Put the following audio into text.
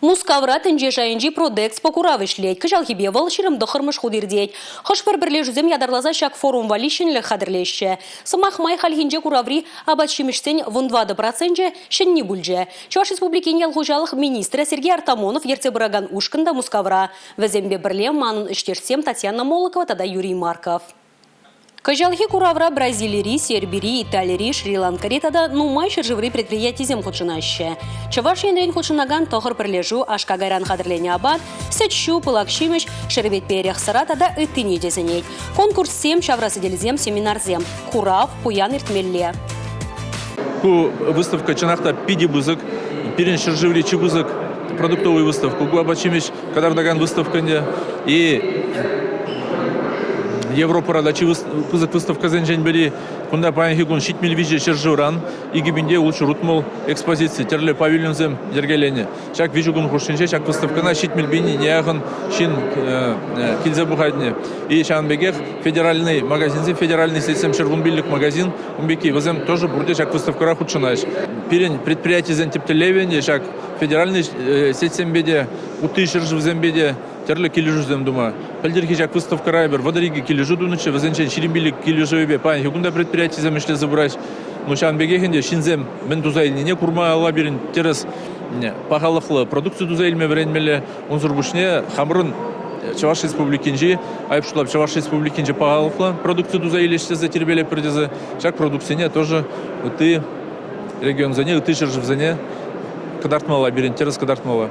Мускавра тенже жайынжи продэкспо куравышлейт. Кыжалхибе вал шырымды хырмыш худирдейт. Хышпыр бірле жүзем ядарлаза шак форум валишінлі қадірлеші. Сымақ май халхинже кураври абатшиміштен 20% шынни бүлже. Чуваш республикин ялғужалық министрі Сергей Артамонов ерте бұраган ушкында Мускавра. Візембе бірле манын іштерсем Татьяна Молокова тада Юрий Марков. Кыжалхи куравра Бразилии, Сербии, Италии, Шри-Ланкари тада нумай шыржывры предприятий зем худшынаще. Чаваш енрен худшынаган тохыр прилежу ашка гайран хадырлене абад, сетщу, пылакшимыш, шербет перех сара тада ыттыне дезеней. Конкурс сем шаврасы делзем семинар зем. Курав, пуян иртмелле. Ку выставка чанахта пиди бузык, пирен шыржыври чебузык, продуктовую выставку. Ку абачимыш кадарнаган выставканде и Европа дачи выставка зенжен бери, кунда паянхигун шитмил виже шержуран, и гибинде лучше рутмол экспозиции, терле павильонзем дергалене. Чак вижугун хушинже, чак выставка на шитмил бини неяхан шин кильзабухадне. И шанбегех федеральный магазин, федеральный сетсем шервунбиллик магазин, умбеки, возем тоже бурде чак выставка рахучинаешь. Пирень предприятие зен тептелевенде, чак федеральный сетсем беде, уты шержевзем беде, терле килижузем дума. Пальдерки чак выставка райбер, водориги килижу дунуче, возенчен ширимбилик килижуебе, пань, хикунда предприятие замышле забрать. Ну шан бегехенде шинзем мен тузайлине курма алабирин терес пахалыхлы продукцию тузайлме веренмеле, унзурбушне хамрын Чуваш республикинжи, айпшулап Чуваш республикинжи пахалыхлы продукцию тузайлеште за тербеле пердезе, чак продукцияне тоже ты регион зане, ты шержив зане, кадартмала лабирин, терес кадартмала.